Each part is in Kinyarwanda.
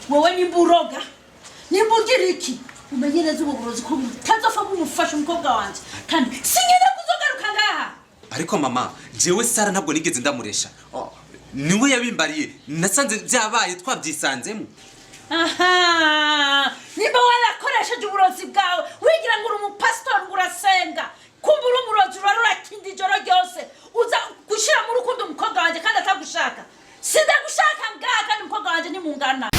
wowe nimburoga nimbugira iki umenyereza uburozi ko tazofa kumufasha umukobwa wanje kandi sinyene kuzogaruka ngaha. Ariko mama jewe Sara ntabwo nigeze ndamuresha niwe yabimbariye nasanze byabaye twabyisanzemo. Aha niba warakoresheje uburozi bwawe wigira ngo uri umupastor ngurasenga kumbura umurozi urarakindi joro ryose uza gushira mu rukundo umukobwa wanje kandi atagushaka sindagushaka ngaha kandi umukobwa wanje ni mungana.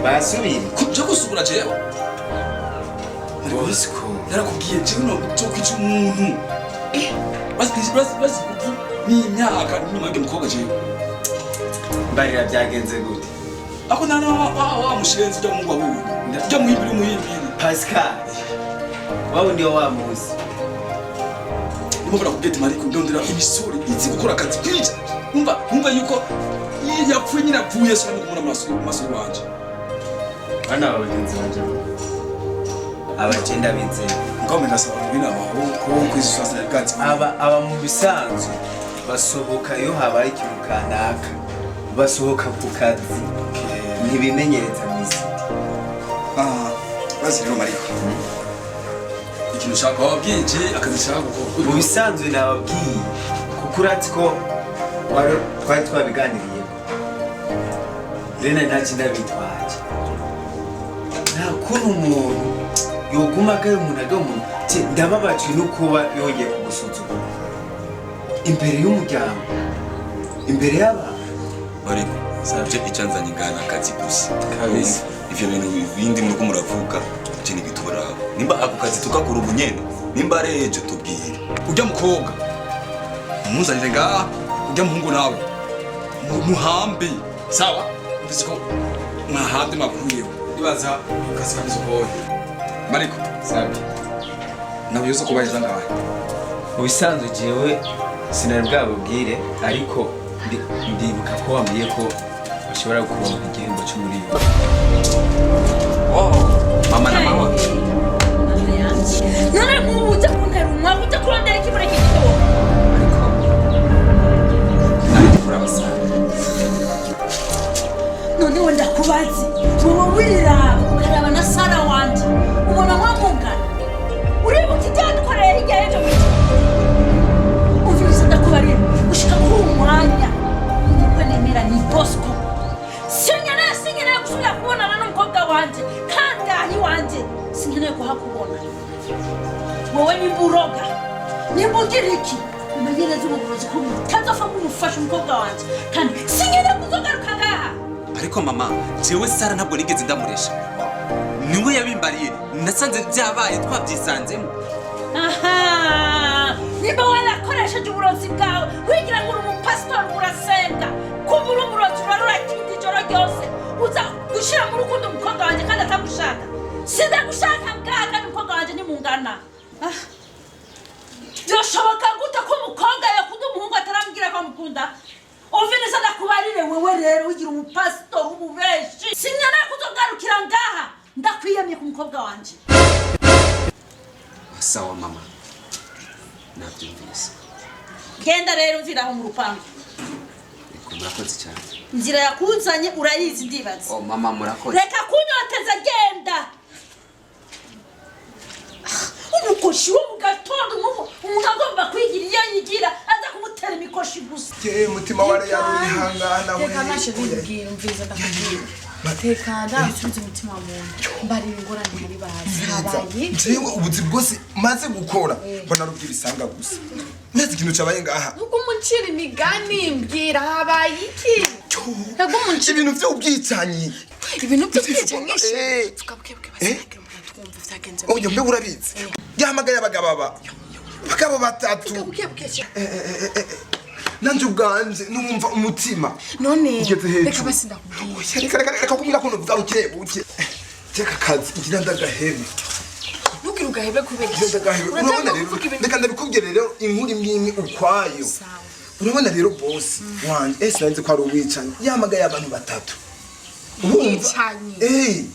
Basubiri kuja gusubura jewe ariko narakubwiye jewe no cokwica umuntu basi ni imyaka nyuma y'umukobwa jewe barira byagenze gute ako nana wa mushirenzi byo mungu wabuye ndajya muhimbiri Pascal wawe ndio wamuzi nimubura kugeta mariko ndondera imisore izi gukora akazi kwica umva yuko yapfuye nyina apfuye so kumura maso wanje ana abagenzi banje abagenda binze ngome ndasaba bina ko kwisasa yagatsi aba mu bisanzwe basohoka iyo habaye ikintu kanaka basohoka ku kazi ntibimenyereza mwizi basi rero mariko ikintu ushaka wabwije akazi shaka gukora mu bisanzwe nababwiye kuko urati ko twari twabiganiriye rena ntakindi bitwaje nta kuntu umuntu yoguma agaye umuntu agamuntu ndababajwe no kuba yongeye kugusuzugura imbere y'umuryango imbere y'abantu ariko savye icyanzanye ngana akazi gusa kabisa ivyo bintu bindi muri kumuravuga cyane bitura nimba ako kazi tukakura ubunyene nimba rejo tubwire ujya mukobwa umuzanire ngaha ujya muhungu nawe muhambi sawa ndiziko mwahambe makuriyo ibaza kazi kabizo boye mariko sabi nawe yuzo kubahiza ngaha ubisanzwe jewe sinari bwabubwire ariko ndibuka ko wambwiye ko ushobora kuronka igihembo cy'umuriyo. Mama na mama none mubuze kuntera umwa ujya kurondera ikibure kigito ariko kurabasana none wenda kubazi wowe wirira ukaraba na Sara wanje ubona mwamungana uribuka ibyadukoreye hirya y'ejo uvise ndakubarira ushika kuri umwanya niko nemera ni Bosco sinyana gusubira kubonana n'umukobwa wanje kandi ahi wanje sinkeneye kuhakubona wowe nimburoga nimbugira iki umenyereza uburozi ko tazofa kumufasha umukobwa wanje kandi sinkeneye kuzogaruka ngaha. ariko mama jewe Sara ntabwo nigeze ndamuresha niwe yabimbariye nasanze byabaye twabyisanzemo. Aha niba warakoresheje uburozi bwawe wigira ngo uri umupastor urasenga kumbura umurozi urarakindi joro ryose uza gushira mu rukundo umukobwa wanje kandi atagushaka sindagushaka ngaha kandi umukobwa wanje ni mungana. Byoshoboka gute ko umukobwa yakunda umuhungu atarambwira ko amukunda uvinisa ndakubarire wewe rero ugira umupastor ububeshi sinyana kuzogarukira ngaha ndakwiyamye ku mukobwa wanje. Sawa mama nabyumvise genda rero mvira aho mu rupangu murakoze cyane inzira yakuzanye urayizi ndibaza. mama murakoze reka kunyoteza genda umukoshi wo mu gatondo umuntu agomba kwigira iyo yigira aza kumutera imikoshi gusa mutima wari yarihangana reka nashe bibwira umviza ndakubwira teka ndasubiza umutima muntu mbari ingorane muri bazi habaye jewe ubuzi bwose maze gukora mbona rubwira isanga gusa neza ikintu cyabaye ngaha nuko umucira imigani mbwira habaye iki Ntabwo munci ibintu by'ubwicanyi ibintu by'ubwicanyi Eh. tukabwebwe basakira twumva vyagenze. oyo mbe urabizi yahamagaye abagabo batatu Tukabwebwe. nanje ubwanje numva umutima None Ugeze hejuru. reka basi ndakubwira. reka kumbwira ko nuvuga buke teka kazi igira ndagahebe Ntukiri ugahebe kubera iki? ndagahebe urabona rero reka ndabikubwire rero inkuru imwe ukwayo Sawa. urabona rero boss wanje nanze ko ari uwicanyi yahamagaye abantu batatu Umwicanyi.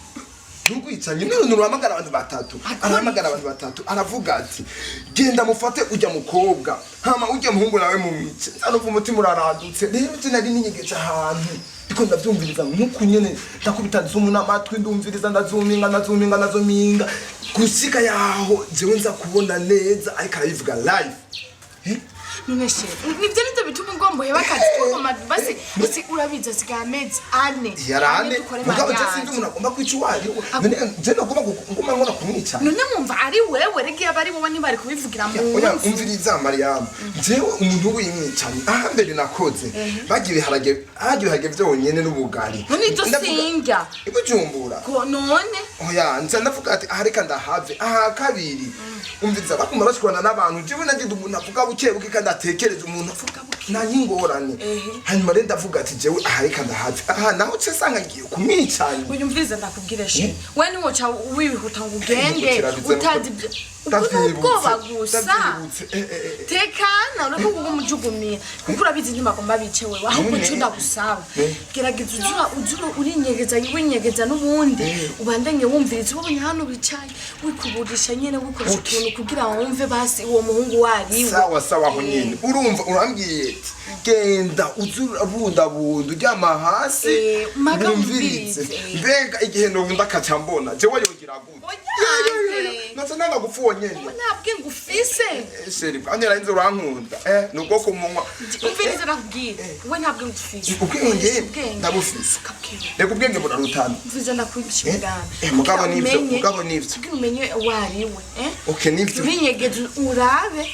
Nugwicanyi none uramagara abantu batatu arahamagara abantu batatu aravuga ati genda mufate ujya mukobwa hama ujya muhungu nawe mu mice aruva umutima uraradutse rero je nari ninyegeje ahantu ndiko ndavyumviriza nkuko nyene ndakubita zumu n'amatwi ndumviriza ndazuminga gushika yaho jewe nza kubona neza ariko arabivuga live None she nivyo bituma ngombo heba kazi koma basi urabiza sigamezi ane. yarane mugabo je sinzi umuntu agomba kwica uwari none je nagomba ngoma kumwica None mwumva ari wewe rege abari wowe ntibari kubivugira mu oya umviriza Mariam jewe umuntu w'imwicanyi ahambere nakoze bagiye biharage vyonyene n'ubugari None ito singa ikujumbura ko none oya nza ndavuga ati reka ndahave kabiri umviriza bakuma bashwana n'abantu jewe nagize umuntu avuga bukebuke kandi atekereza umuntu avuga buke nanyingorane hanyuma rero ndavuga ati jewe reka ndahave naho ce sanga ngiye kumwicanyi uyumviriza ndakubwira she we niwoca wibihuta ngo ugende utazi ubwoba gusa tekana uravuga ngo mujugumira kuko urabizi ntibagomba bice wewe ahubwo cunda gusaba gerageza uzura urinyegeza winyegeza n'ubundi ubandanye wumviriza ubonye hano bicaye wikuburisha nyene wikoresha utuntu kugira ngo wumve basi uwo muhungu wariwe sawa aho nyene urumva urambwiye genda uzura bunda ujyama hasi magumvirize mbega igihe nubunda akaca mbona jewe yogira gute nasa nanga gupfuwa nyene ntabwe ngufise sheri bwanyera inzo urankunda nuko kumunwa umviriza nakubwira we ntabwe ngufise ubwenge ndabufise reka ubwenge burarutana mvuze nakwigisha mugabo nivyo kugira umenye wariwe okay nivyo urinyegeza urabe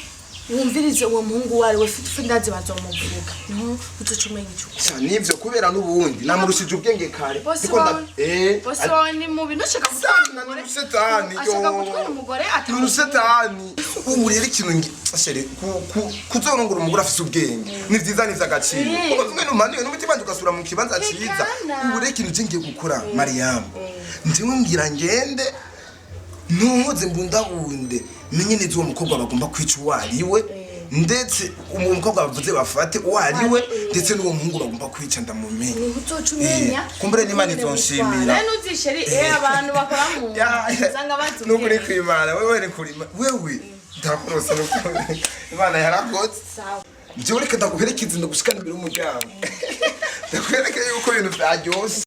wumvirize uwo muhungu wari we fite ndazi bazomuvuga no utucumenya ico nivyo kubera n'ubundi namurushije ubwenge kare bose wani mu bintu shaka gutana n'usetani ashaka gutwara umugore n'usetani ubu rero ikintu shere kuzorongura umugore afise ubwenge ni vyiza n'ivy'agaciro kuko tumwe numaniwe n'umutima wanje ugasubira mu kibanza ciza ubu rero ikintu ngiye gukora Mariam ndiwe mbwira ngende ntuhoze mbundabunde menye neza uwo mukobwa bagomba kwica uwariwe ndetse umukobwa bavuze bafate uwariwe ndetse n'uwo muhungu bagomba kwica ndamumenye utocumenya kumbere n'Imana izonshimira rero uzisheri abantu bakora mu zanga bazu n'ukuri kw'Imana wewe ni kuri wewe ndakorose n'ukuri Imana yarakoze jewe reka ndaguherekeza ndagushikana imbere y'umuryango ndakwereka yuko ibintu byaryose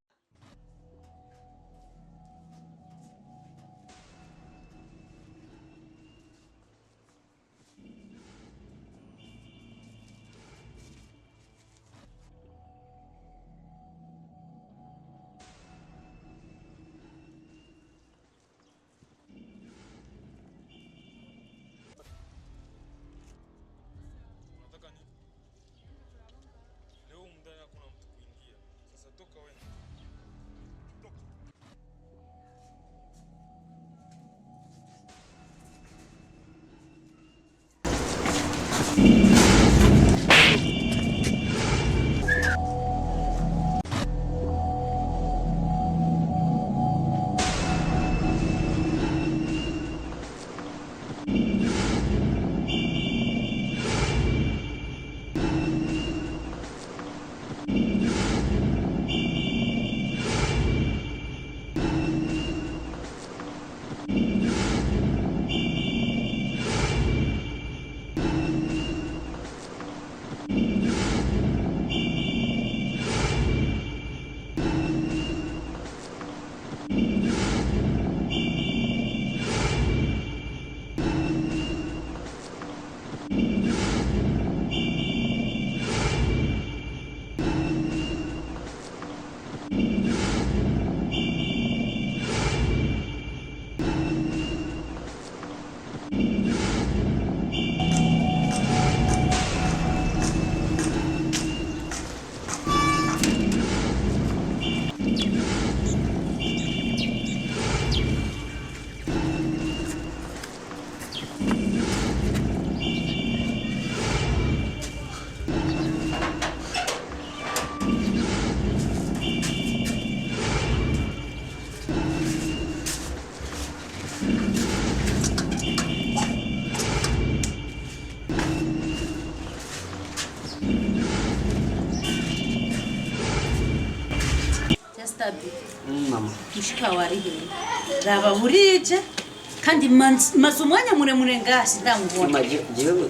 stabi mama mushika warihe raba burije kandi maze umwanya muremure ngasi ndamubona jewe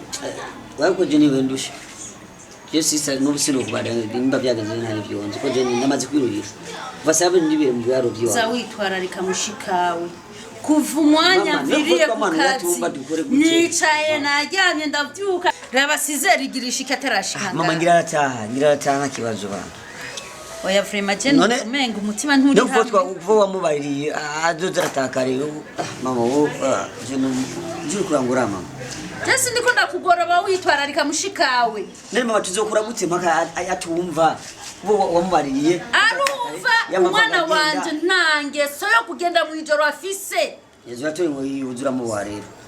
wako je niwe ndusha je sisa n'ubusino kubada nimba byageze ntari byonze ko je namaze kwiruhisha vasabe ndibire mu byaro byo za witwararika mushikawe kuva umwanya mviriye ku kazi nicaye najyamye ndavyuka raba sizera igirisha ikatarashikanga mama ngira ataha kibazo bana oya vrema je numenga umutima nturi hamwe nubwo uvo wamubaririye azoza atakare mama wo je njye kurangura mama Jesi ndiko ndakugora ba witwararika mushikawe nari mama tuzokura gute mpaka atumva bo wamubaririye arumva umwana wanje ntange so yo kugenda mu ijoro afise yezo atoye ngo yuzura mu warero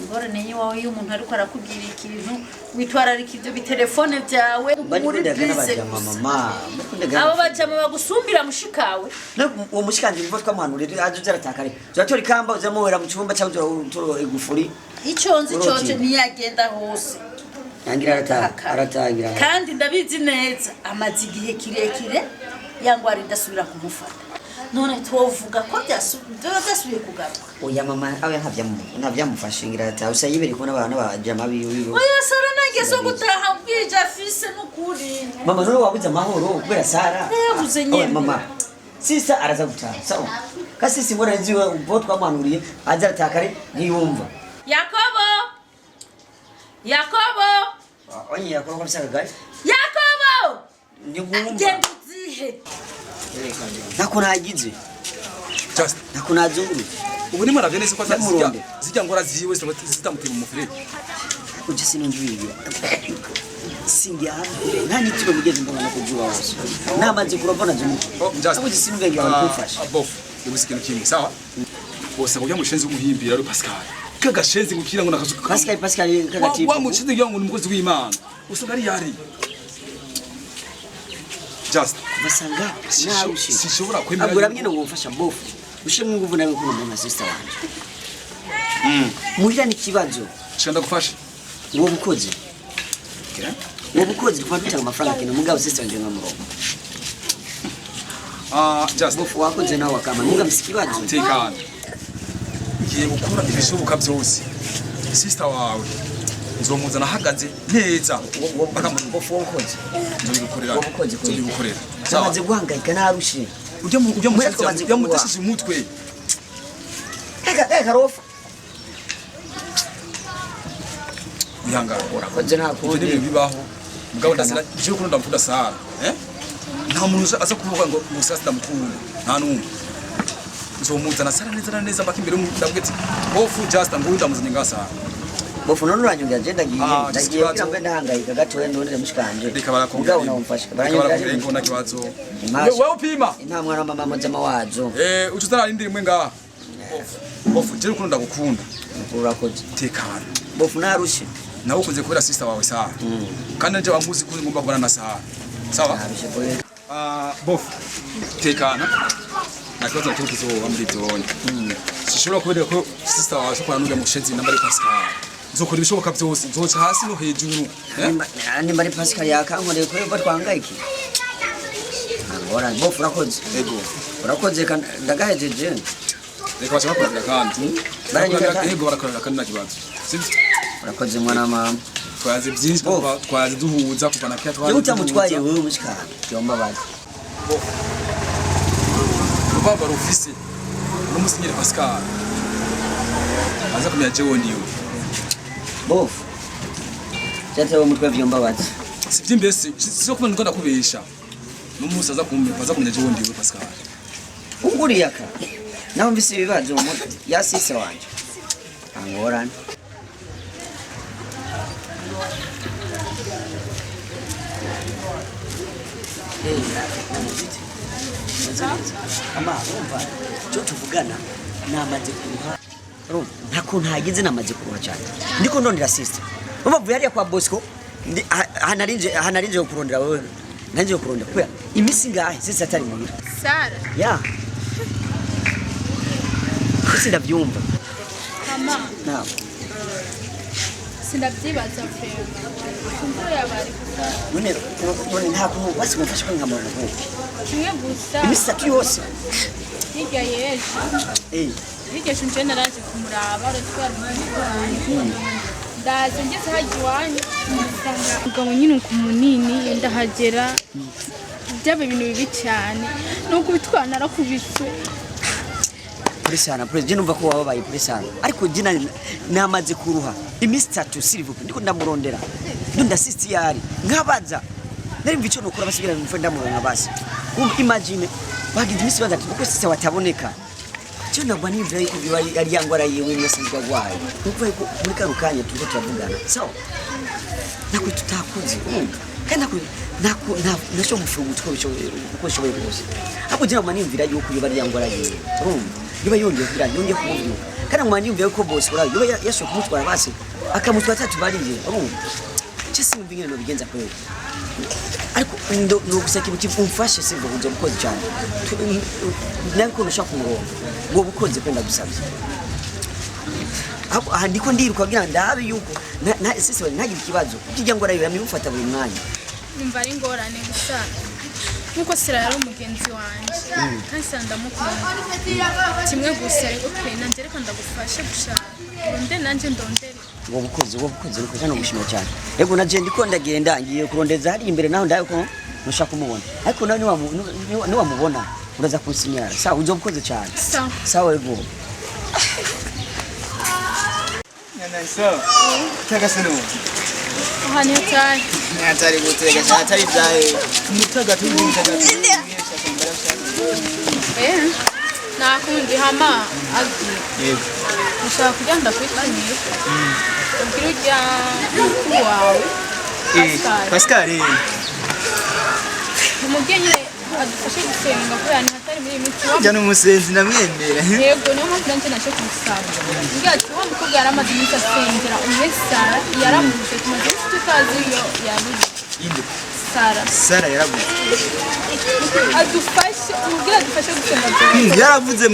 ngore nenye wawe iyo umuntu ariko arakubwira ikintu witwararika ivyo bitelefone byawe muri bise mama abo bajama bagusumbira mushikawe uwo mushikanje bivo twamuhanurira azoza aratakare zatora ikamba uzamuhera mu cyumba cyangwa utoro igufuri iconzi coce ntiyagenda hose yangira aratangira kandi ndabizi neza amazi igihe kirekire yangwari ndasubira kumufata none twovuga ko byasubiye kugaruka oya mama awe ntavyamufashe ngira ata usayibere ko n'abana bajama biyo oya Sara nangeso gutaha bwije afise n'ukuri mama none wabuze amahoro kubera Sara yabuze nyene mama sisa araza gutaha sawa kasi simbona nziwe ubwo twamanuriye aza atakare ntiyumva Yakobo onye Yakobo kabisa guys Yakobo ngumva ngiye nakunagize just nakunazunguru ubu ni mara venese kwa zijya ngora ziwe zitamutima mu mufire uje sinonjuye singi hamwe nta nitiro bigeze mbona no kujuwa wose namaze kurabona jumu just uje sinubenge bakufasha bof ibusikino kimwe sawa bose ngo yamushenze guhimbira ari Pascal kagashenze gukira ngo nakazuka Pascal kagatipo wa mushinze ngo ni umukozi w'Imana usanga ari yari just basanga narushi sishobora kwemera agura mwe no gufasha bofu ushimwe nguvu nawe kuno mama sister wanje muhira ni kibazo shanda gufasha uwo bukozi uwo bukozi twandutanga amafaranga kino mugabo sister wanje ngamurongo just bofu wakoze nawe akama mugabo sikibazo tekana ngiye gukora ibishoboka byose sister wawe nzomuzana hagaze neza bakamuzi bofu wakoze nzobigukorera zamaze guhangayika narushi ujya mutesheje umutwe eka rofa uyangara urakoze nta kundi ibintu bibaho mugabo ndasira je kuno ndamukunda Sara nta muntu aza kuvuga ngo musasi ndamukunda nta numwe nzomuzana Sara neza mbaka imbere ndavuga ati bofu just ngo ndamuzanye ngasa bofu none uranyongera je ndagiye kugira mbe ndahangayika gatoye ndonere mushikanje mugabo nawumfasha baranyongera ngo nakibazo wewe upima nta mwana mama muzama wazo ucuzana indi rimwe ngaha bofu je kuno ndagukunda urakoze tekana bofu narushi nawe ukunze kubera sister wawe Sara kandi nje bamuzi ko ngomba kubana na Sara sawa bofu tekana nakibazo cyo kizoba muri byone sishobora kubera ko sister wawe shokora n'uga mushenzi nambari Pascal nzokora ibishoboka byose nzoca hasi no hejuru nimba ari Pascal yakankoreye ko yova twangayiki ngora bofu urakoze ego urakoze ndagahejeje reka bacha bakorera kandi ego barakorera kandi nakibazo sibyo urakoze mwana mama twaze byinshi twaze duhuza kuvana kya twaze utamutwaye wewe mushikana yomba bari baba rufisi n'umusinyire Pascal aza kumya jewe ndiyo bofu cyate wo mutwe vyomba bati sivyo mbese sio kuma ndikunda kubesha n'umusa aza kumya jewe ndiyo Pascal unguri yaka naho mbisi ibibazo mu ya sise wanje angorana ama umva cyo tuvugana namaze kuruha ntako ntagize namaze kuruha cyane ndiko ndondera sister umva yari kwa Bosco hanarinje kurondera wewe nanje kurondera kwa imisi ngahe sisi atari muhira Sara ya sisi ndavyumva mama na Sindabyibaza pe. Kumvura yabari gusa. None ntabwo basimufasha ko nkamubona ko. Kimwe gusa. Imisatu yose. Hirya yeje. Hirya shunje naraje kumuraba rutwara umuntu. Ndaje ngeze haji wanyu. Mugabo nyine ku munini ndahagera. Byabe ibintu bibi cyane. Nuko bitwana narakubiswe. Purisana, je numva ko wababaye purisana. Ariko jina namaze kuruha. Imisatu silver ndiko ndamurondera. Ndasist yari. Nkabaza. Nari mvicho nokora basigira mfenda muronka basi. Imagine bagize imisi baza kuko sise wataboneka. Cyo nagwa nimvira yuko biba ari yangwara yewe nasizwa gwaye. Kuko muri karukanye tuko turavugana. So. Nako tutakuze. Kandi nako nasho mufungu uko shoboye kose. Hapo jina manimvira yuko biba ari yangwara yewe. Niba yongeye kugira yongeye kumuvuga kandi mwani yumviye ko boss ura yoba yashoka kumutwara basi akamutwara atatu bariye urumva cyese mbingene no bigenza kweli ariko ndo guseka ibuti umfashe sivyo kuzo bukoze cyane nako nushaka kumurongo ngo bukoze kwenda gusabye hapo ndiko ndiruka kugira ndabe yuko sisi ntagira ikibazo kijya ngo arayira mufata buri mwanya numva ari ngorane gusa nuko Sara yari umugenzi wanje kandi ndamukunda kimwe gusa ariko nanjye reka ndagufashe gushaka nde nanjye ndondere ngo bukoze niko cyane gushima cyane yego naje ndiko ndagenda ngiye kurondeza hari imbere naho ndaye ko nushaka kumubona ariko nawe ni wamubona uraza kunsinyara sawa uzobukoze cyane sawa yego So, taka sino. Hani cyane. Nyatari gutega cyatari byaye. Mutaga tubitaga. Nakundi hama azi. Yego. Ushaka kugenda kwitanyira. Ubwira ujya wawe. Pascal. Umugeni adufashe gusenga ko yani hatari muri miti wa. Jana umusenzi namwemera. Yego niyo mpamvu nanjye naje kumusaba. Ngira ati wa mukobwa yaramaze iminsi asengera Sara yaramuje tumaze tutazi iyo yabuze. Inde. Sara yarabuze. Adufashe umubwira adufashe gusenga. Yarabuze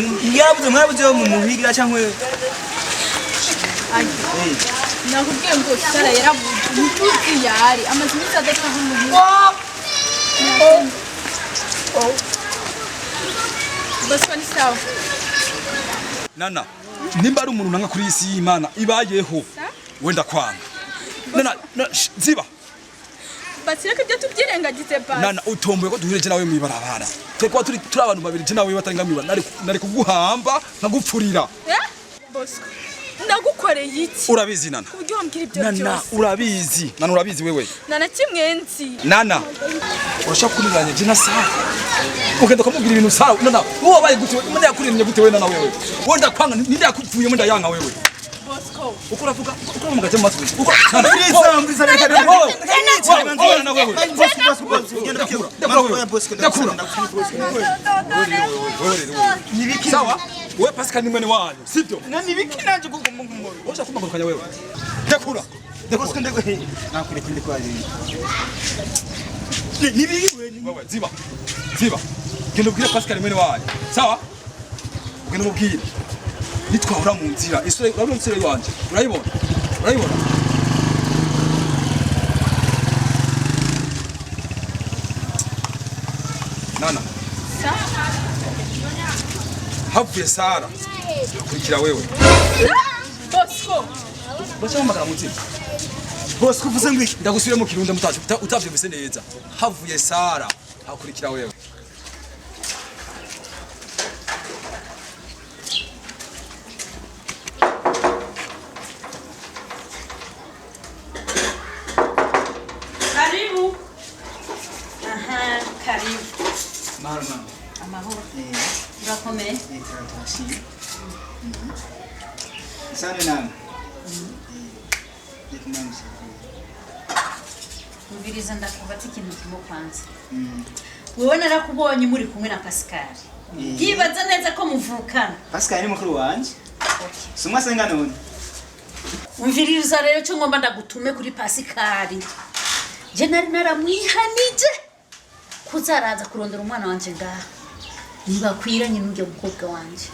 mwarabuze mu muhigira cyangwa nakubwiye ngo Sara yarabuze mutuzi yari amaze iminsi adataha mu Bosco ni sawa. Nana, nimba ari umuntu nanga kuri isi y'Imana ibayeho. Wenda kwanga. Nana, ziba. Basireka byo tubyirengagize basi. Nana utomboye ko duhureje nawe mu ibarabara. Twekwa turi abantu babiri je nawe batari ngamibana nari kuguhamba nkagupfurira. Bosco. Ndagukoreye iki? Urabizi Nana. Kubyo wambwira ibyo byose. Nana urabizi. Nana urabizi wewe. Nana kimwenzi. Nana. Urashaka kuniranye je na Sara. Ugenda kumubwira ibintu Sara. Nana, uwo baye gute? Munda yakurinye gute we Nana wewe? Wonda kwanga ninde yakupfuye munda yanga wewe? Bosco. Ukuravuga mugaje mu matwi. Uko Mbisa reka na wewe. Nibiki sawa? Wewe Pascal ni mwene wanyu, sivyo? Na nibiki nanje kugumungu. Osha kuma kanya wewe. Dekura. Bosco ndekwe. Nakuri kwa nini? Nibiki wewe ziba. Genda ubwire Pascal mwene wanyu. Sawa? Genda ubwire. Nitwahura mu nzira. Isore urabona insere yanje. Urayibona? Nana. Havuye Sara. Kurikira wewe. Bosco. Bashaka magara mu nzira. Bosco uvuze ngo iki? Ndagusubire mu kirundo mutaje utavyumvise neza. Havuye Sara. Hakurikira wewe. Karibu. Karibu. Mama. Amahoro. Urakomeye? Sana nani? Ubiriza ndakubata ikintu kimwe kwanza. Wowe narakubonye muri kumwe na Pascal. Yibaza neza ko muvukana. Pascal ni mukuru wanje. Sumwa senga none. Umviriza rero cyo ngomba ndagutume kuri Pascal. Je nari naramwihanije kuzaraza kurondera umwana wanje ngaha. Niba kwiranye n'ujya mukobwa wanje.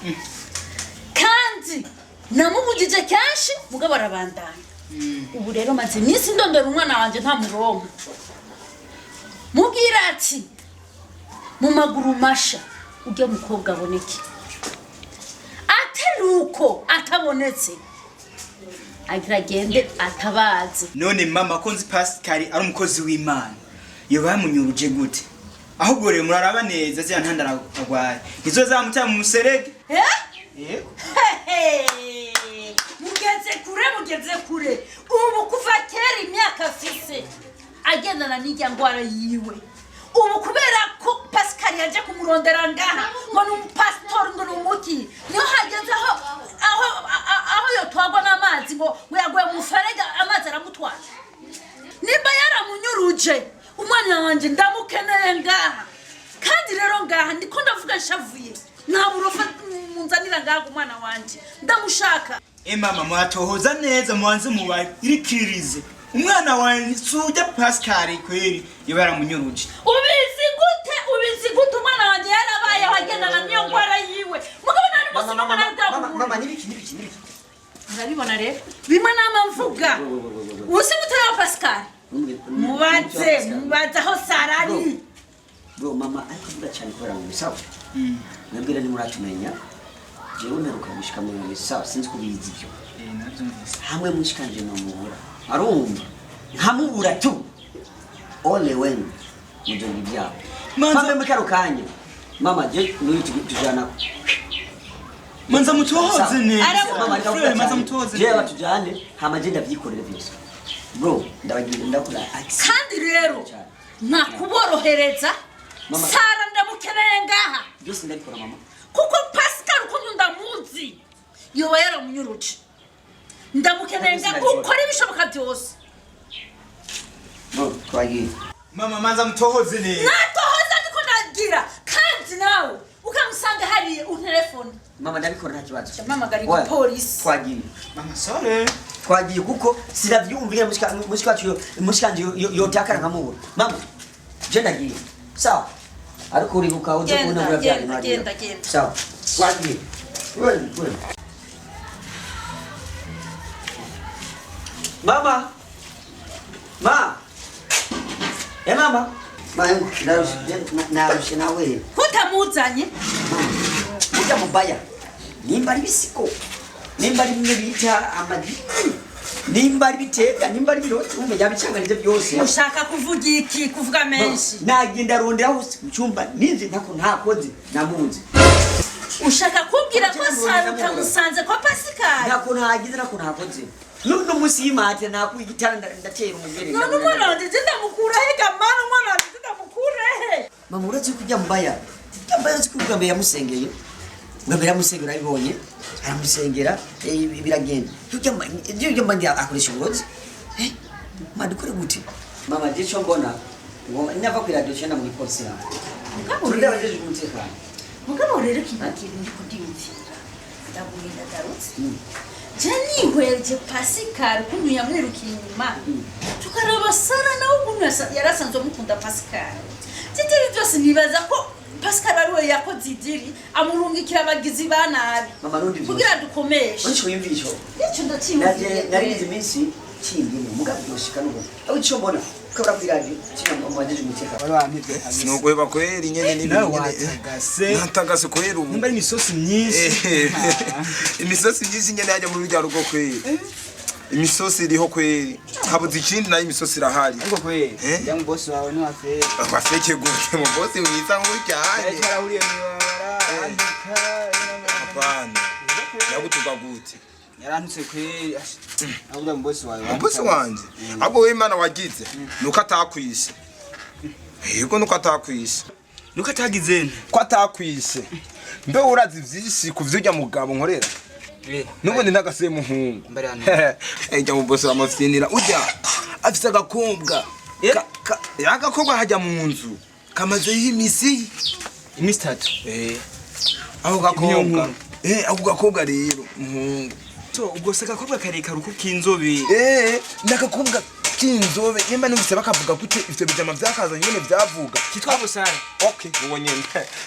Kandi namubujije kenshi mugabo arabandanya. ubu rero maze iminsi ndondora umwana wanje nta muronka mubwira ati mu maguru masha ujye mukobwa aboneke ateruko atabonetse agira agende atabaze. None mama konzi Pascal ari umukozi w'Imana yo bamunyuruje gute ahubwo rero muraraba neza zya ntandara agwaye nizo zamuta mu muserege mugeze kure ubu kuva kera imyaka afise agendana n'ijya ngwara yiwe ubu kubera ko Pascal yaje kumurondera ngaha ngo ni umupasitori ngo ni umuki niho hageze aho yotwagwa n'amazi ngo yaguye mu muferege amazi aramutwara nimba yaramunyuruje umwana wanje ndamukeneye ngaha kandi rero ngaha ndiko ndavuga nshavuye nta burofa munzanira ngaha umwana wanje ndamushaka. Mama mwatohoza neza mwanze mubaye irikirize umwana wanje suja Pascal kweri yo yaramunyuruje. Ubizi gute umwana wanje yarabaye wagendana niyo ngwara yiwe mugabo nari musoma nari mama nibiki urabibona rero bimwe nama mvuga usi mutera Pascal mubaze aho Sara ari. Bro mama akuvuga cyane kubera mu bisawa nabwira ni muratumenya jewe meruka gushika mu bisawa sinzi kubizi byo navyumvise hamwe mushikanje no mubura arumva nkamubura tu ole wen mujongi byabo mama mukaro kanya mama je n'uyu tujana manza mutohoze ne mama manza mutohoze je batujane hama je ndavyikorera byose bro ndabagira ndakura kandi rero nakuborohereza Sara ndamukeneye ngaha byose ndabikora mama kuko Pascal ukuntu ndamuzi yoba yaramunyuruje ndamukeneye ngaha ukora ibishoboka byose. Twagiye mama manza mutohoze ne natohoza ndiko ndagira kandi nawe ukamusanga hari telefone mama ndabikora nta kibazo mama gari police twagiye mama sorry twagiye kuko siravyumvira mushikanje yotakara nkamubura mama je ndagiye sawa ariko uribuka uje kubona bura byari genda sawa twagiye wewe mama mama narushe nawe kutamuzanye ujya mubaya nimba ari bisiko nimba ari bimwe bita amadini nimba ari biteka nimba ari biroti umenya bicanganije byose ushaka kuvuga iki kuvuga menshi nagenda rondera hose mu cyumba ninzi ntako ntakoze namunzi ushaka kubwira ko Sara utamusanze kwa Pascal ntako ntagize ntako ntakoze no musimate nakuyigitanda ndatera umugere none umwana wanje ndamukura hega mana umwana wanje ndamukura he mama urazi kujya mubaya zikuvuga mbere yamusengeye mbere yamusengera ibonye aramusengera biragenda ibyo mbandi akoresha uburozi madukore gute mama ndicho mbona ngo nava ku radio cyane muri polisi yawe urinde bajeje umutekano mugabo rero kibakira ndiko ndimvira ndaburinda darutse jani hweje Pascal kuntu yamwirukiye inyuma tukaraba Sara nawe kuntu yarasanzwe mukunda Pascal titiri byose nibaza ko Pascal ariwe yakoze idiri amurungikira abagizi banabi kugira dukomeshe nicyo yumvisho nicyo ndakimvira narize iminsi kindi mugabo yoshika nuko aho cyo mbona ukabura ku radio cyangwa mu bajeje umutekano bari bantije sinugweba kweri nyene natagase kweri ubu nimba ari imisosi myinshi imisosi myinshi nyene yajya mu bijya rugo kweri imisosi iriho kweri habuze ikindi nayo imisosi irahari ariko kweri yangu boss wawe ni wafeke wafeke gute mu boss wiza nk'uryanye yarahuriye mu bara andika apana yagutuka gute yarantutse kweri avuga mu boss wawe boss wanje abo we Imana wagize nuko atakwishe yego nuko atakwishe nuko atagize ko atakwishe mbe urazi vyinshi kuvyurya mugabo nkorera nubundi nagase muhungu ejya mu boss amusinira ujya afise agakobwa agakobwa hajya mu nzu kamaze y'imisi imistatu aho gakobwa ako gakobwa rero muhungu to ubwo se gakobwa kareka ruko kinzobe nakakobwa kinzobe nimba numvise bakavuga gute ivyo bijama vyakaza nyene vyavuga kitwa Sara okay uwo nyene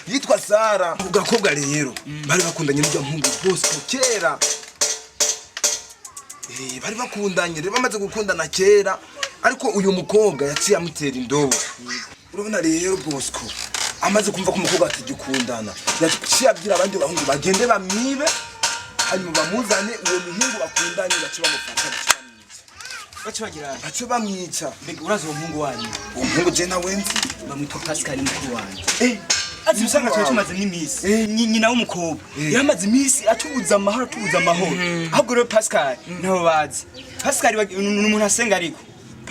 yitwa Sara ako gakobwa rero bari bakundanye n'ujya mpungu bose kera bari bakundanye rero bamaze gukundana kera ariko uyu mukobwa yaciye amutera indobo urabona rero Bosco amaze kumva ko umukobwa atagikundana yaciye abwira abandi bahungu bagende bamwibe hanyuma bamuzane uwo muhungu bakundanye bace bamufata bace bamwica mbega urazi uwo muhungu wanyu uwo muhungu je nawe nzi bamwitwa Pascal mukuru wanyu azi usanga cyane tumaze n'imisi nyina w'umukobwa yamaze imisi atubuza amahoro ahubwo rero Pascal nabo bazi Pascal ni umuntu asenga ariko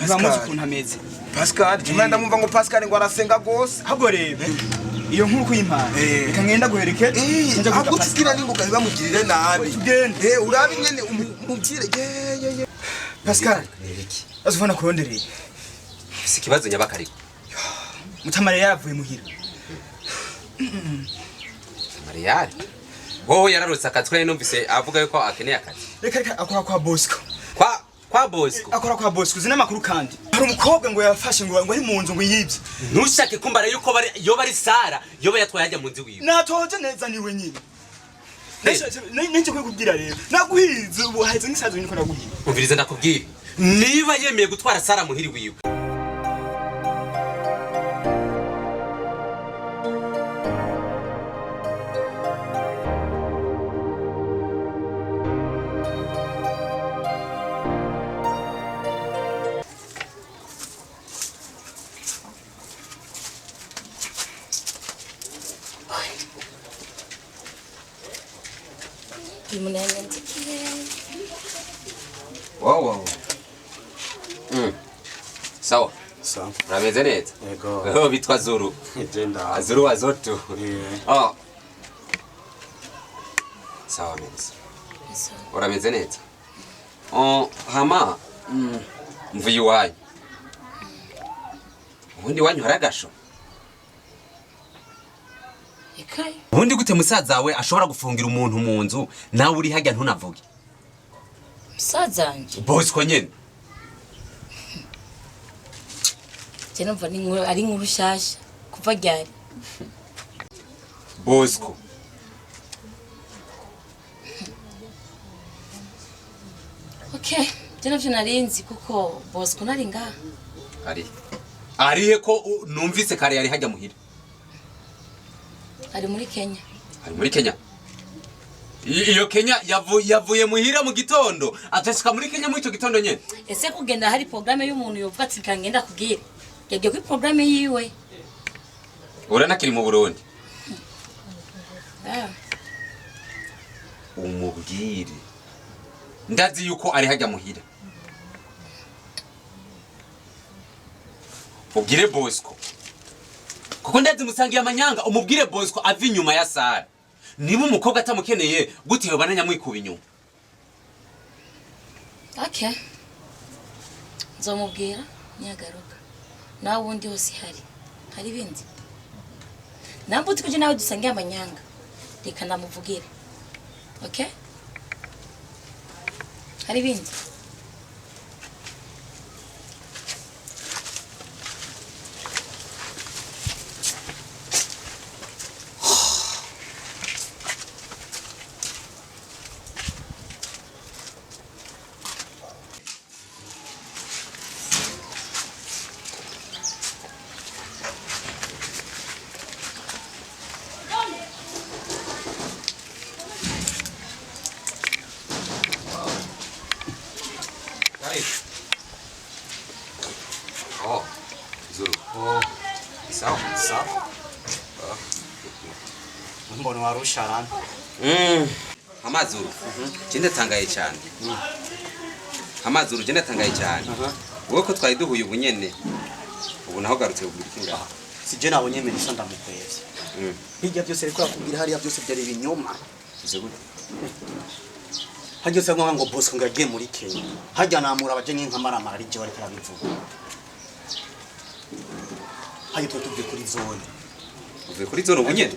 bamuzi ukuntu ameze Pascal jimana ndamumva ngo Pascal ngo arasenga gose ahubwo rero iyo nkuru kuyimpana reka ngenda guherekeza nje kuvuga Pascal ningoga bamugirire nabi urabi nyene umubwire ye Pascal azuvana kurondereye si kibazo nyabakari mutamare yavuye muhira Mariyari wowe yararutse akazi ko numvise avuga yuko akeneye akazi reka akora kwa Bosco kwa Bosco akora kwa Bosco zina makuru kandi hari umukobwa ngo yafashe ngo ari mu nzu ngo yibye ntushake kumbara yuko bari Sara yoba yatwaye ajya mu nzu wiwe natoje neza niwe nyine nje kwikubwira rero naguhize ubu haheze nk'isazo niko naguhize umvirize ndakubwira niba yemeye gutwara Sara muhiri wiwe Wow. Sawa. Urameze neza? Yego. Bitwa Zuru. Genda. Zuru wa zote. Sawa neza. Urameze neza? Hama. Mvuye iwanyu. Ubundi wanyu haragasho. Ubundi gute musaza we ashobora gufungira umuntu mu nzu nawe uri hajya ntunavuge? Musazanje. Bosco nyene. Je numva ni nkuru ari nkuru shasha kuva ryari. Bosco. Okay, je navyo narinzi kuko Bosco nari ngaha. Arihe ko numvise kare yari hajya muhira? Ari muri Kenya. Ari muri Kenya? Iyo Kenya yavuye muhira mu gitondo atashika muri Kenya mu icyo gitondo nyene. Ese kugenda hari programme y'umuntu yovuga ati kangenda kubwira. Yagiye kuri programme yiwe. Urana kiri mu Burundi. Ah. Umubwire. Ndazi yuko ari hajya muhira. Ubwire Bosco. Kuko ndazi musangiye amanyanga umubwire Bosco ava inyuma ya Sara. Niba umukobwa atamukeneye gute yobana nyamwikuba inyuma? Okay. Nzomubwira nyagaruka. Nawe undi hose hari bindi. Nambuti kuje nawe dusangiye amanyanga. Reka namuvugire. Okay? Hari bindi. Zuru. Sawa. Mbona warusharana? Amazuru. Jende tangaye cyane. Amazuru jende tangaye cyane. Wowe ko twari duhuye ubunyene. Ubu naho garutse kugura kingaha. Sije nabonye menisha ndamukwevye. Hirya byose ariko akubwira hariya byose byari ibinyoma. Uze gute? Hajya se ngo Bosco ngagiye muri Kenya. Hajya namura abaje nk'inkamarama ari je bari karabivuga. Hajya tuvuye kuri zone. Uvuye kuri zone ubunyene?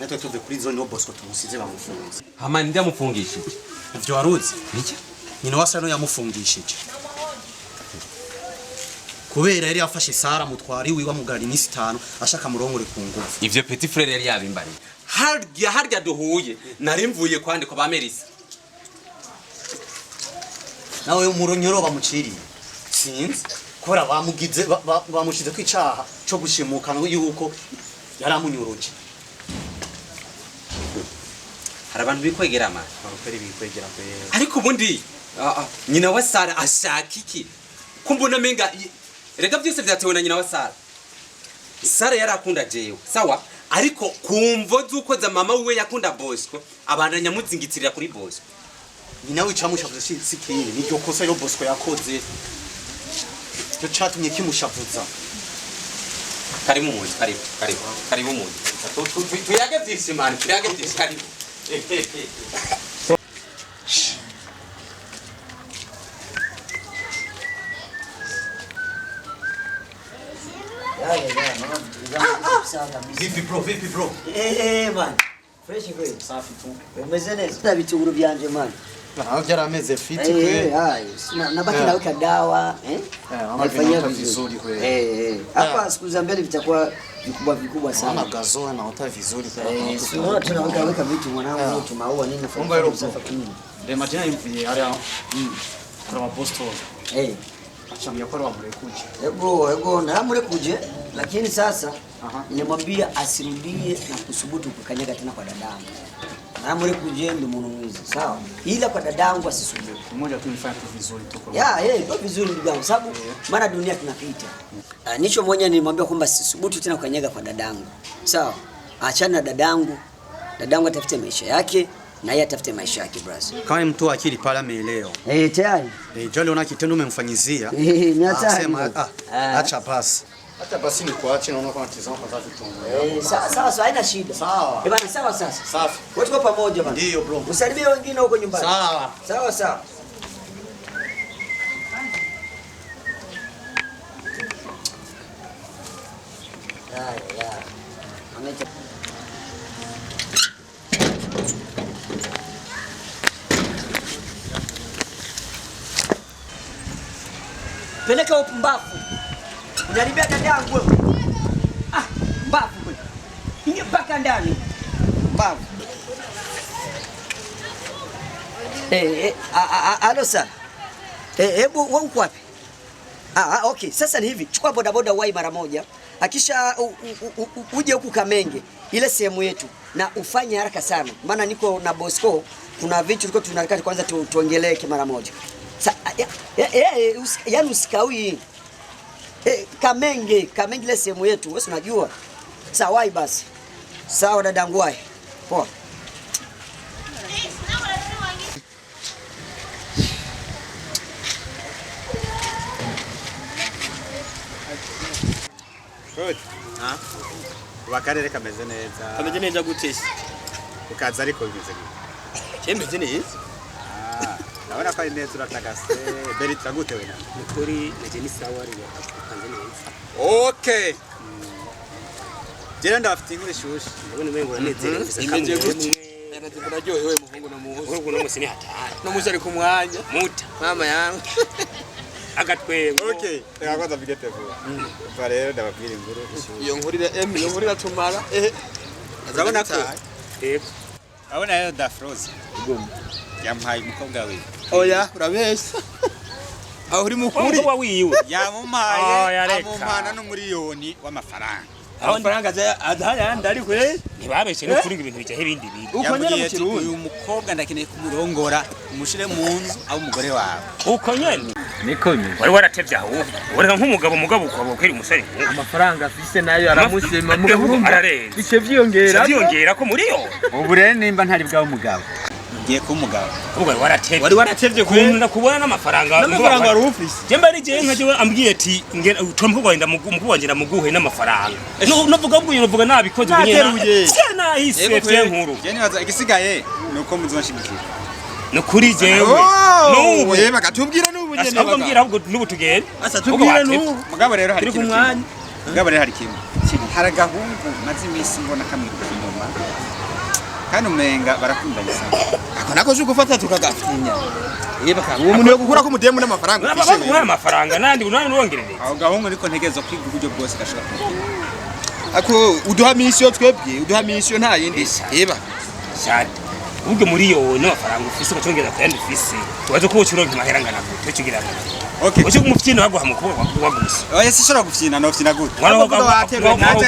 Natwe tuvuye kuri zone no Bosco tumusize bamufunze. Hama ndi amufungishije. Ivyo waruzi? Iki? Nyina wa Sara no yamufungishije. Kubera yari yafashe Sara mutwari wiwa mugari imisi 5 ashaka murongore ku ngufu. Ivyo petit frère yari yabimbari. Harya duhuye nari mvuye kwandika ba Melissa. nawe umuronyoro bamuciriye sinzi kora bamugize bamushize kwicaha cyo gushimuka yuko yaramunyuruje hari abantu bikwegera ama bakora bikwegera kwe ariko ubundi nyina wa Sara ashaka iki kumbona menga rega byose byatewe na nyina wa Sara Sara yarakunda jewe sawa ariko kumvo zuko za mama wiwe yakunda Bosco abandanya muzingitirira kuri Bosco nyina wicamushavuze sikini niryo kosa yo Bosco yakoze cyo catumye kimushavuza karimu munsi karibu munsi tuyage byinshi man tuyage byinshi karibu Vipi bro. Man. Fresh kweli. Safi tu. Umeze neza. Na bitunguru byanje man. Na byarameze fiti kweli. Nabaki naweka dawa, Nafanyia vizuri kweli. Hapa siku za mbele vitakuwa vikubwa sana. Naona gazo naota vizuri sana. Sio tunaweka vitu mwanangu tumaua nini Omba hilo ndio majina hivi haya. Kwa apostol. Achamia kwa wamrekuje. Ego namurekuje lakini sasa nilimwambia asirudie na kusubutu kukanyaga tena kwa dadangu. Namurekuje ndio mnunuzi. Sawa? Ila kwa dadangu asisubutu. Mmoja tu nifanye tu vizuri tu. Kwa vizuri ndugu yangu sababu maana dunia tunapita. Nicho mmoja nilimwambia kwamba sisubutu tena kukanyaga kwa dadangu. Sawa? Achana na dadangu. Dadangu atafute maisha yake. Na yeye atafute maisha yake brother. Kama mtu akili pala ameelewa. Tayari. Jole una kitendo umemfanyizia. Ni hatari. Sema acha basi. Hata basi ni kuache naona kama tizama kwa vitu. Sawa haina shida. Sawa. Bana sawa sasa. Safi. Wote kwa pamoja bana. Ndio bro. Usalimie wengine huko nyumbani. Sawa. Peleka upumbavu. Unaribia dadangu wewe. Mbavu wewe. Ingia mpaka ndani. Mbavu. Alo Sara. Hebu wewe uko wapi? Okay. Sasa ni hivi. Chukua bodaboda wai mara moja. Akisha uje huku Kamenge ile sehemu yetu na ufanye haraka sana. Maana niko na Bosco. Kuna vitu tulikuwa tunataka kwanza tuongelee mara moja. Yani usikawi. Kamenge ile sehemu yetu, wewe unajua. Sawa basi. Sawa dadangu wai. Poa. Good. Wakarere kameze neza. Kameze neza gute? Ukaza ariko bimeze gute? Chemeze neza. Naona kwa neza uratagase. Beri tagute wena. Nikuri neje ni sawa ari kanze neza. Okay. Jera ndafite inkuru shushe. Ndabona umengo neze. Imeje gute? Unaryohewe muhungu na muhuzu. Muhungu no musini hatari. No musari ku mwanya. Muta. Mama yangu. Agatwego. Okay. Yakwaza bigete vuba. Umva rero ndababwira inkuru shushe. Iyo nkuru iratumara. Urabona ko? Yego. Abona rero Dafroze. Igomba. Yampaye umukobwa we. Oya, urabesha. Aho uri mukuri. Umukobwa wiwe. Yamumpaye amumana n'umuriyoni w'amafaranga. Amafaranga azahayandi ari kwe. Ntibabeshe no kuri ibintu bijya ibindi bintu. Uko nyene mu Kirundi. Uyu mukobwa ndakeneye kumurongora umushire mu nzu aho umugore wawe. Uko nyene. Niko nyene. Wari waratevye aho. Ureka nk'umugabo ukaba kweri umusore. Amafaranga afise nayo aramushima mugabo ararenze. Bice vyiyongera ko muri yo. Ubu rero nimba ntari bwa umugabo. Ngiye kumugabo. Ubwo wari waratevye kunda kubona n'amafaranga. N'amafaranga wari ufise. Jemba ari je nkaje ambwiye ati ngena utomukobwa wenda mukuru wanje ndamuguhe n'amafaranga. Novuga ubwo novuga nabikoze bunyena. Cyana hise fye nkuru. Je nibaza igisigaye nuko muzonshigikira. No kuri jewe. Nubu yeba gatubwira nubu nyene. Ahubwo mbwira ahubwo nubu tugende. Asa tubwira nubu. Mugabo rero hari kimwe. Mugabo rero hari kimwe. Haragahungu maze imisi mbona kamwe kunyuma. Kandi umenga barakundanye sana. Ako nako shuko fata tukagafinya. Yeba kandi uwo muntu yo gukura ko mudemu n'amafaranga. Babaguha amafaranga nandi unongerere. Aho gahungu niko ntegezo kwiga uburyo bwose gashaka. Ako uduha mission twebwe, uduha mission nta yindi. Yeba. Shadi. ubwo miliyoni amafaranga ufise bacongeza kandi ufise waje ko ucuronka amahera ngana gute ukigira okay uje kumufyina haguha mukuru wagusa oya sishobora gufyina no fyina gute Mwana waterwe naje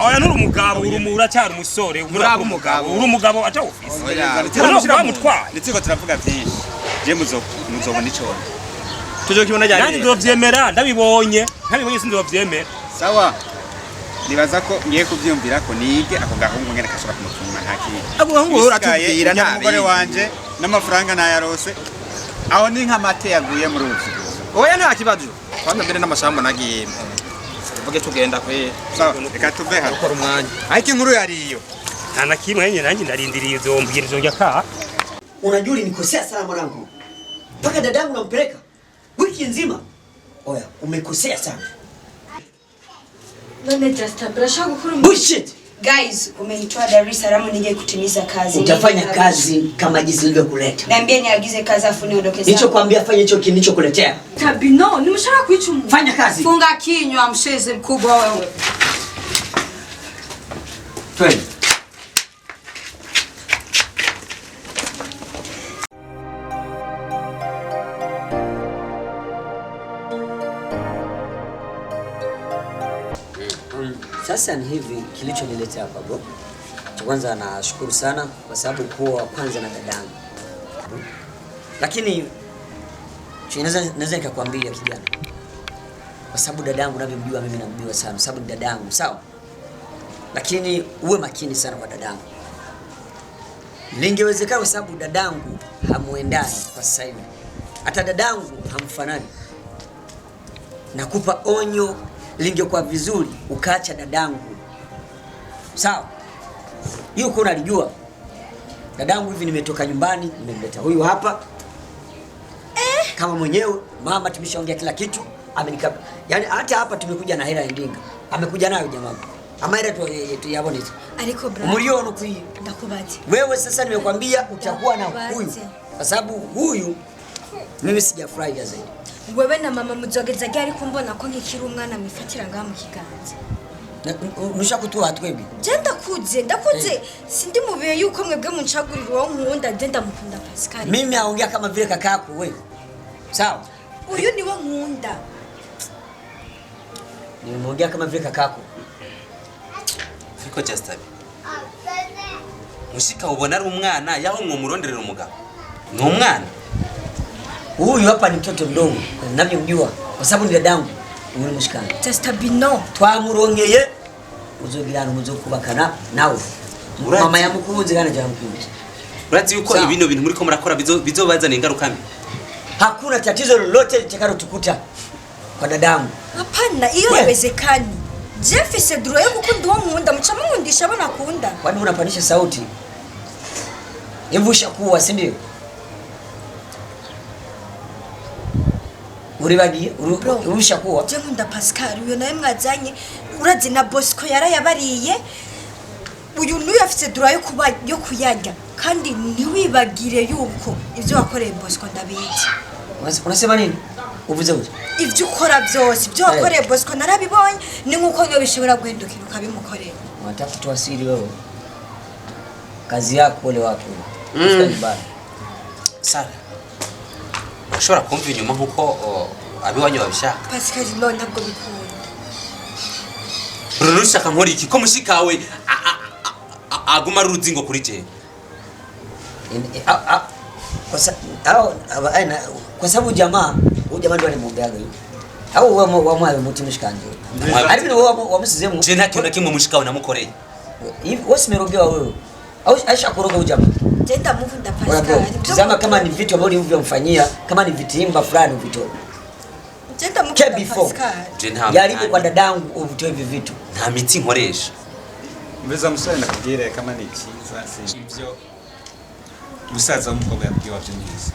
oya nuri umugabo urumura cyari umusore uraba umugabo uri umugabo aca ufise oya nitsiko turavuga byinshi je muzobona icyo tuje kibona cyane nandi ndovyemera ndabibonye sindovyemera sawa nibaza ko ngiye kubyumvira ko nige ako gahungu ngene kashobora kumutuma nta kintu abo gahungu uratubwira nta mugore wanje n'amafaranga nayarose aho ni nk'amate yaguye muri ubu oya nta kibazo kwanda mbere n'amashambo nagiye uvuge tugenda kwe sawa reka tubeha ukora umwanya ariko inkuru yariyo nta na kimwe nyine nanjye ndarindiriye izombwira izongya kaha unajua ulinikosea sana mwanangu mpaka dadangu nampeleka wiki nzima oya umekosea sana none just brasha gukuru bullshit guys umenitoa Dar es Salaam nije kutimiza kazi utafanya kazi kama jinsi nilivyokuleta niambie niagize kazi afu niondoke zangu nilichokuambia fanya hicho kinichokuletea tabino nimeshaka kuichumu fanya kazi funga kinywa msheze mkubwa wewe twende Sasa ni hivi kilichonileta hapa bro. Kwanza nashukuru sana kwa sababu kwa kwanza na dadangu. Lakini naweza nikakwambia kijana. Kwa sababu dadangu navyomjua mimi namjua sana, sababu ni dadangu, sawa? Lakini uwe makini sana kwa dadangu. Lingewezekana kwa sababu dadangu hamuendani kwa sasa hivi. Hata dadangu hamfanani. Nakupa onyo, lingekuwa vizuri ukaacha dadangu. Sawa? Hiyo kuna alijua. Dadangu hivi nimetoka nyumbani, nimemleta huyu hapa. Kama mwenyewe mama tumeshaongea kila kitu, amenikaba. Yaani hata hapa tumekuja na hela ndinga. Amekuja nayo jamaa. Ama hela tu yabone. Aliko bra. Umuriona kwi. Ndakubati. Wewe sasa nimekwambia utakuwa na huyu. Kwa sababu huyu mimi sijafurahi zaidi. Wewe na mama muzogeza gari kumbona ko nkikiri umwana mifatira ngaha mu kiganza. Nushakutua twebwe. Je ndakuze sindi mubiye yuko mwebwe muncagurira uwo nkunda ndenda mukunda Pascal. Mimi aongea kama vile kakako wewe. Sawa? Uyu niwe nkunda. Nimeongea kama vile kakako. Fiko just abi. Mushika ubona ari umwana yaho mwomuronderera umugabo. Ni umwana. Huyu hapa ni mtoto mdogo. Ninavyomjua kwa sababu ni dadangu. Uri mushikana. Just bino. Twamurongeye uzogirana muzokubakana nawe. Mama yamukunze kana jamkunze. Urazi yuko ibino bintu muri ko murakora bizobazana ingaruka mbi. Hakuna tatizo lolote litakalotukuta kwa dadangu. Hapana, iyo haiwezekani. Jeff Cedro yako kundi wa nkunda muchama nkundisha bana kunda. Kwani unapanisha sauti? Hebu shakuwa, si ndio? Uribagiye urushakuwa. Je nkunda Pascal uyo nawe mwazanye urazi na Bosco yarayabariye. Uyu nuyu afite dura yo kuyarya kandi ntiwibagire yuko ivyo wakoreye Bosco ndabizi. Unasema nini? Uvuze gute? Ivyo ukora byose byo wakoreye Bosco narabibonye ni nkuko nyo bishobora guhindukira ukabimukorera. Unataka kutoa siri wewe? Kazi yako ole wako. Sara. Ushobora kumva inyuma nkuko abiwanyu babishaka. Pascal no ntabwo bikunda. Rurushaka nkora iki ko mushikawe aguma ruzingo kuri je. Kwa sababu jamaa ndio alimwombeaga hiyo. Au wamwaye muti mshikanje. Ari bino wamusizemu. Je nta kintu kimwe mushikawe namukoreye. Hivi wasimerogewa wewe. Au aisha kuroga ujama. Jenda muvunda Pascal. Tazama kama ni vitu ambavyo ulivyomfanyia, kama ni vitimba fulani uvitoe. Jenda muvunda Pascal. Jaribu kwa dadangu uvitoe hivi vitu. Nta miti nkoresha. Mbeza musore nakubwire kama ni ciza si ivyo. Musaza w'umukobwa yabwiye wavyumvise.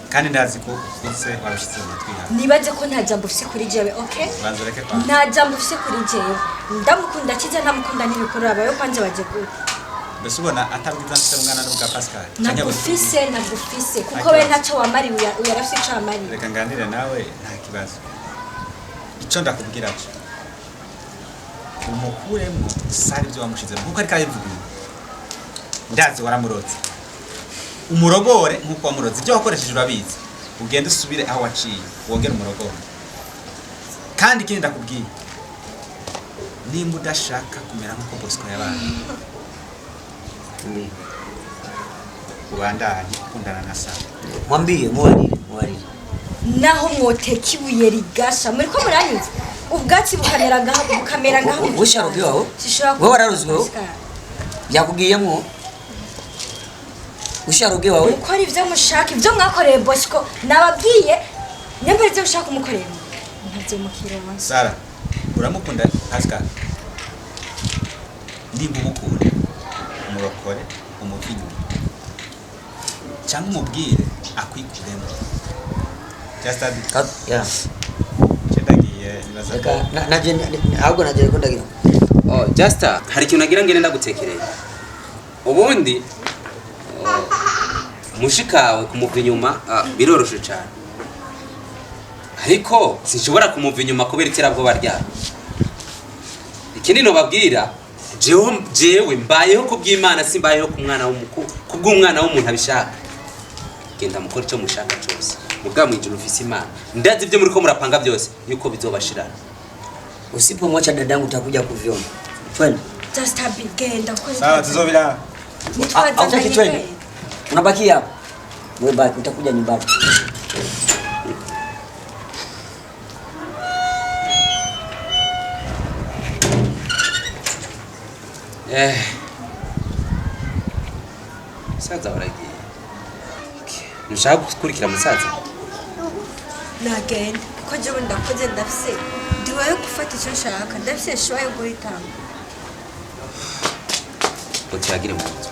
Kandi ndazi ko ufise warashitse mu matwi yawe. Nibaze ko nta jambo ufise kuri jewe, okay? Banza reke kwa. Nta jambo ufise kuri jewe. Ndamukunda kiza ntamukunda n'ibikoro abayo kwanje baje gute. Mbese ubona atabwiza mfite umwana n'ubwa Pascal. Nagufise kuko we ntaco wamari uyarafise ico wamari. Reka nganire nawe nta kibazo. Ico ndakubwira cyo. umukuremo sari ibyo wamushizemo nkuko ariko abivuga ndazi waramurotse umurogore nkuko wamurotse ibyo wakoresheje urabizi ugende usubire aho waciye wongere umurogore kandi ikindi ndakubwiye nimba udashaka kumera nkuko Bosco yabaye ubandanye ukundana na Sara mwambie muwarire naho mwoteka ibuye rigasha muri ko muranyuze ubwatsi bukamera ngaho usharuge wawe wewe wararuzwe yakugiyemo usharuge wawe ukora ivyo mushaka ivyo mwakoreye Bosco nababwiye nyambe ivyo ushaka umukorera ntavyo mukirema Sara uramukunda Pascal nimba umukunda umurokore umuvinyu cyangwa umubwire akwikuremo just add yeah chendagiye nibaza naje ahubwo naje ko ndagira oh just hari ikintu nagira ngene ndagutekereye ubundi mushikawe kumuva inyuma biroroshe cyane ariko sinshobora kumuva inyuma kubera iterabwoba ryabo ikindi nobabwira jewe mbayeho kubw'Imana simbayeho kubw'umwana w'umuntu abishaka genda mukora icyo mushaka cyose mubwa mwijuru ufise Imana ndazi ibyo muri ko murapanga byose yuko bizobashirana usipomwacha dadangu utakuja kuviona twende just abigenda kwa sawa tuzobira autaki twende unabaki hapo wewe baki utakuja nyumbani saza baragiye nshaka gukurikira musaza nagenda ko je ndakoze ndafise ndiwayo gufata icyo nshaka ndafise shoye guhitamo utiyagire mu nzu